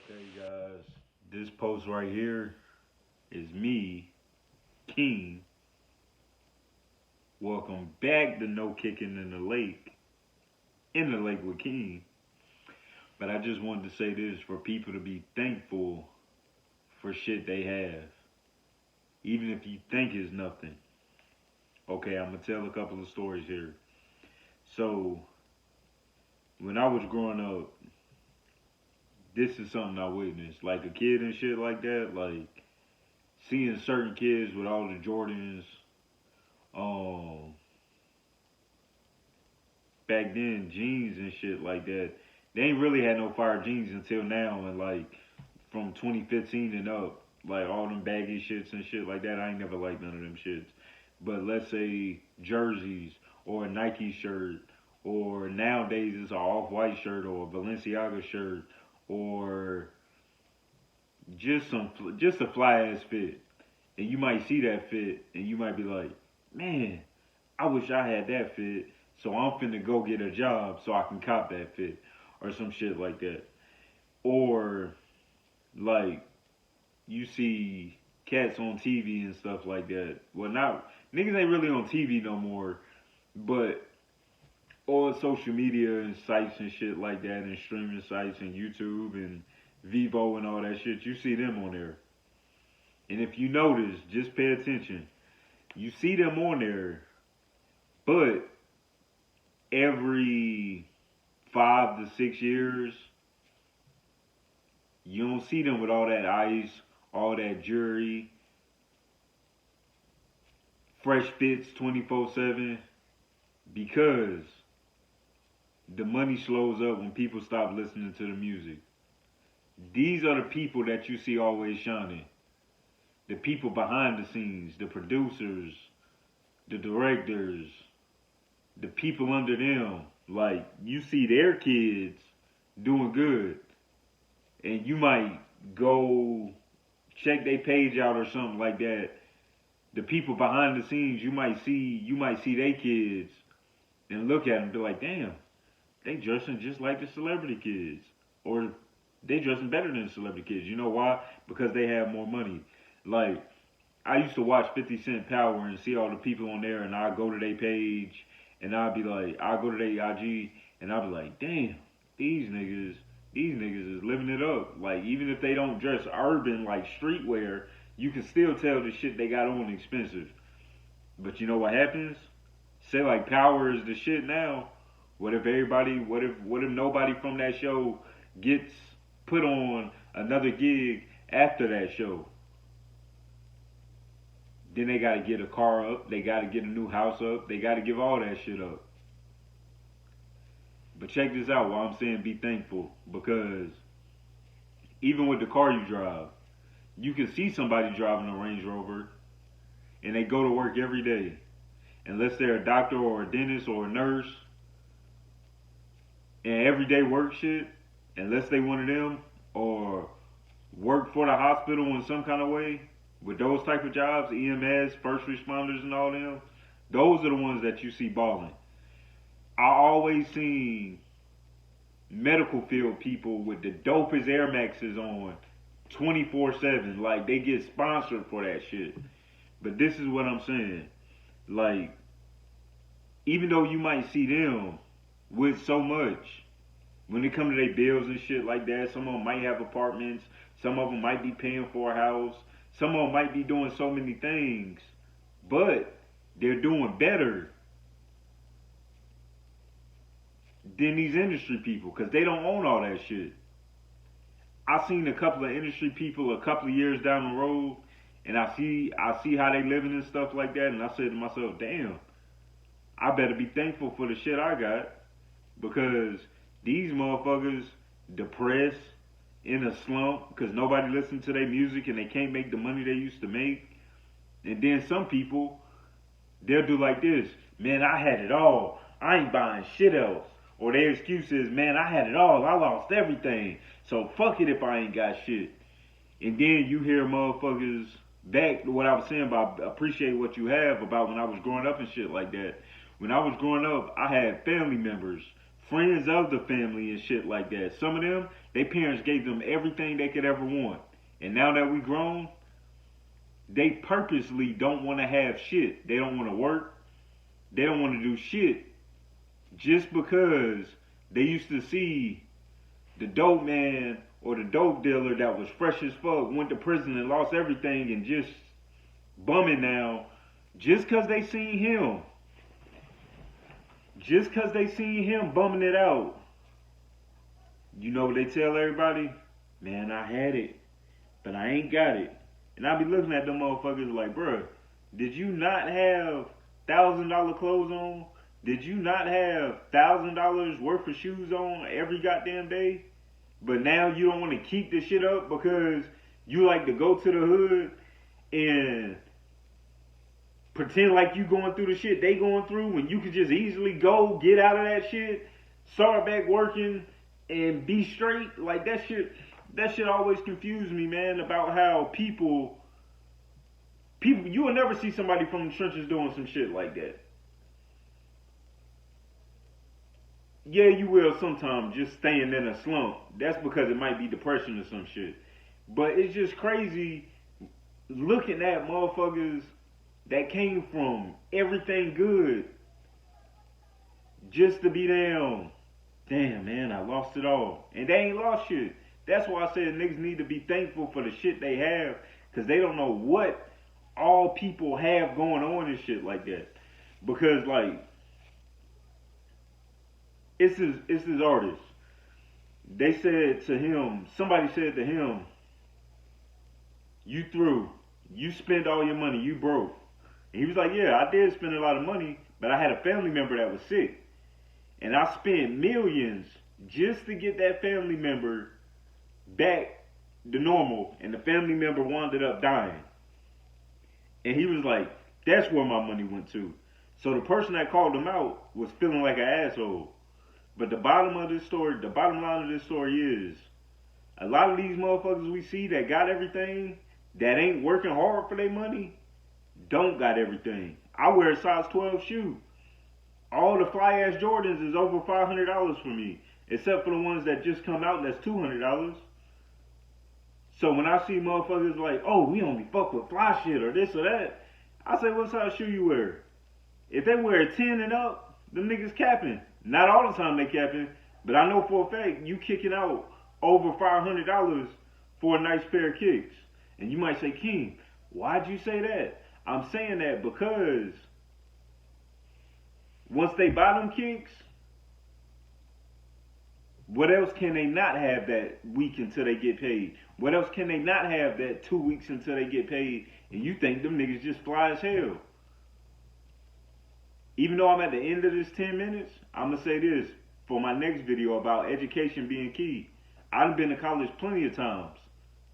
Okay, guys, this post right here is me, King. Welcome back to No Kicking in the lake with King. But I just wanted to say this for people to be thankful for shit they have, even if you think it's nothing. Okay, I'm gonna tell a couple of stories here. So, when I was growing up, this is something I witnessed. Like a kid and shit like that, like seeing certain kids with all the Jordans, um, back then jeans and shit like that. They ain't really had no fire jeans until now, and like from 2015 and up, like all them baggy shits and shit like that. I ain't never liked none of them shits. But let's say jerseys or a Nike shirt, or nowadays it's an off-white shirt or a Balenciaga shirt, or just a fly ass fit, and you might see that fit and you might be like, man, I wish I had that fit, so I'm finna go get a job so I can cop that fit, or some shit like that. Or like you see cats on TV and stuff like that. Well, not niggas ain't really on TV no more, but all social media and sites and shit like that, and streaming sites and YouTube and Vivo and all that shit. You see them on there, and if you notice, just pay attention. You see them on there, but every 5 to 6 years, you don't see them with all that ice, all that jewelry, fresh fits 24/7, because the money slows up when people stop listening to the music. These are the people that you see always shining. The people behind the scenes, the producers, the directors, the people under them. Like, you see their kids doing good, and you might go check their page out or something like that. The people behind the scenes, you might see their kids and look at them and be like, damn, they dressing just like the celebrity kids, or they dressing better than the celebrity kids. You know why? Because they have more money. Like, I used to watch 50 Cent Power and see all the people on there, and I go to their page, and I go to their IG, and I'd be like, damn, these niggas, these niggas is living it up. Like, even if they don't dress urban like streetwear, you can still tell the shit they got on expensive. But you know what happens? Say like Power is the shit now. What if nobody from that show gets put on another gig after that show? Then they gotta get a car up, they gotta get a new house up, they gotta give all that shit up. But check this out while I'm saying be thankful, because even with the car you drive, you can see somebody driving a Range Rover and they go to work every day. Unless they're a doctor or a dentist or a nurse and everyday work shit, unless they one of them, or work for the hospital in some kind of way, with those type of jobs, EMS, first responders and all them, those are the ones that you see balling. I always seen medical field people with the dopest Air Maxes on 24/7. Like, they get sponsored for that shit. But this is what I'm saying. Like, even though you might see them with so much, when it comes to their bills and shit like that, some of them might have apartments, some of them might be paying for a house, some of them might be doing so many things, but they're doing better than these industry people because they don't own all that shit. I seen a couple of industry people a couple of years down the road, and I see how they living and stuff like that, and I said to myself, damn, I better be thankful for the shit I got, because these motherfuckers depressed, in a slump because nobody listens to their music and they can't make the money they used to make. And then some people, they'll do like this: man, I had it all, I ain't buying shit else. Or their excuse is, man, I had it all, I lost everything, so fuck it if I ain't got shit. And then you hear motherfuckers, back to what I was saying about appreciate what you have, about when I was growing up and shit like that. When I was growing up, I had family members, friends of the family and shit like that. Some of them, their parents gave them everything they could ever want. And now that we grown, they purposely don't want to have shit. They don't want to work. They don't want to do shit just because they used to see the dope man or the dope dealer that was fresh as fuck, went to prison and lost everything and just bumming now just because they seen him. Just because they seen him bumming it out. You know what they tell everybody? Man, I had it, but I ain't got it. And I be looking at them motherfuckers like, bruh, did you not have $1,000 clothes on? Did you not have $1,000 worth of shoes on every goddamn day? But now you don't want to keep this shit up because you like to go to the hood and pretend like you going through the shit they going through when you could just easily go get out of that shit, start back working and be straight. Like that shit always confused me, man, about how people you will never see somebody from the trenches doing some shit like that. Yeah, you will sometimes, just staying in a slump. That's because it might be depression or some shit. But it's just crazy looking at motherfuckers that came from everything good just to be down. Damn, man, I lost it all. And they ain't lost shit. That's why I said niggas need to be thankful for the shit they have, because they don't know what all people have going on and shit like that. Because, like, it's his artist. They said to him, somebody said to him, you through. You spent all your money. You broke. And he was like, yeah, I did spend a lot of money, but I had a family member that was sick. And I spent millions just to get that family member back to normal. And the family member wound up dying. And he was like, that's where my money went to. So the person that called him out was feeling like an asshole. But the bottom line of this story is, a lot of these motherfuckers we see that got everything, that ain't working hard for their money, don't got everything. I wear a size 12 shoe. All the fly ass Jordans is over $500 for me, except for the ones that just come out that's $200. So when I see motherfuckers like, oh, we only fuck with fly shit or this or that, I say, what size shoe you wear? If they wear a 10 and up, them niggas capping. Not all the time they capping, but I know for a fact you kicking out over $500 for a nice pair of kicks. And you might say, King, why'd you say that? I'm saying that because once they buy them kicks, what else can they not have that week until they get paid? What else can they not have that 2 weeks until they get paid? And you think them niggas just fly as hell. Even though I'm at the end of this 10 minutes, I'm going to say this for my next video about education being key. I've been to college plenty of times.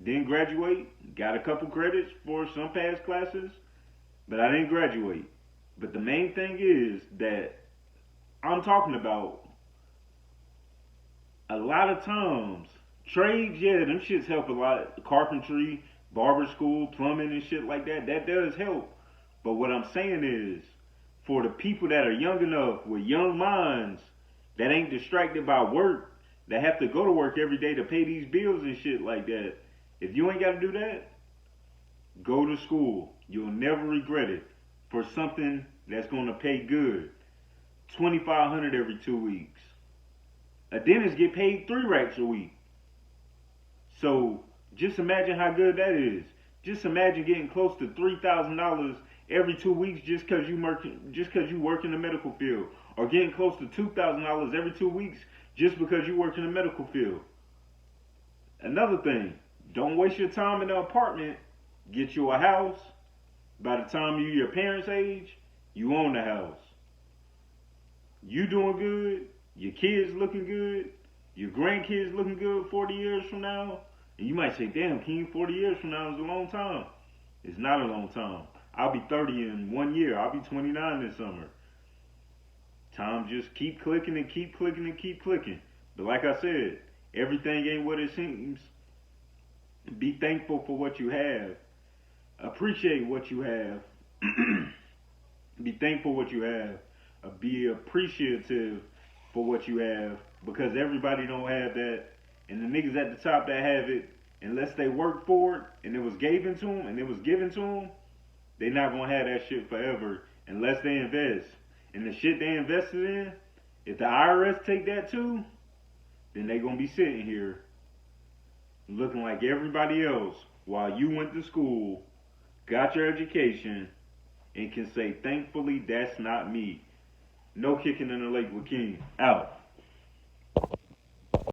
Didn't graduate. Got a couple credits for some past classes, but I didn't graduate. But the main thing is that I'm talking about a lot of times, trades, yeah, them shits help a lot. Carpentry, barber school, plumbing and shit like that, that does help. But what I'm saying is, for the people that are young enough with young minds that ain't distracted by work, that have to go to work every day to pay these bills and shit like that, if you ain't got to do that, go to school. You'll never regret it for something that's going to pay good. $2,500 every 2 weeks. A dentist get paid 3 racks a week. So just imagine how good that is. Just imagine getting close to $3,000 every 2 weeks just because you work in the medical field, or getting close to $2,000 every 2 weeks just because you work in the medical field. Another thing, don't waste your time in an apartment. Get you a house. By the time you're your parents' age, you own the house. You doing good, your kids looking good, your grandkids looking good 40 years from now. And you might say, damn, King, 40 years from now is a long time. It's not a long time. I'll be 30 in 1 year. I'll be 29 this summer. Time just keep clicking and keep clicking and keep clicking. But like I said, everything ain't what it seems. Be thankful for what you have. Appreciate what you have. Be thankful what you have. Be appreciative for what you have, because everybody don't have that, and the niggas at the top that have it, unless they work for it and it was given to them, they not gonna have that shit forever unless they invest. And the shit they invested in, if the IRS take that too, then they gonna be sitting here looking like everybody else while you went to school, got your education, and can say, thankfully, that's not me. No kicking in the lake with King. Out.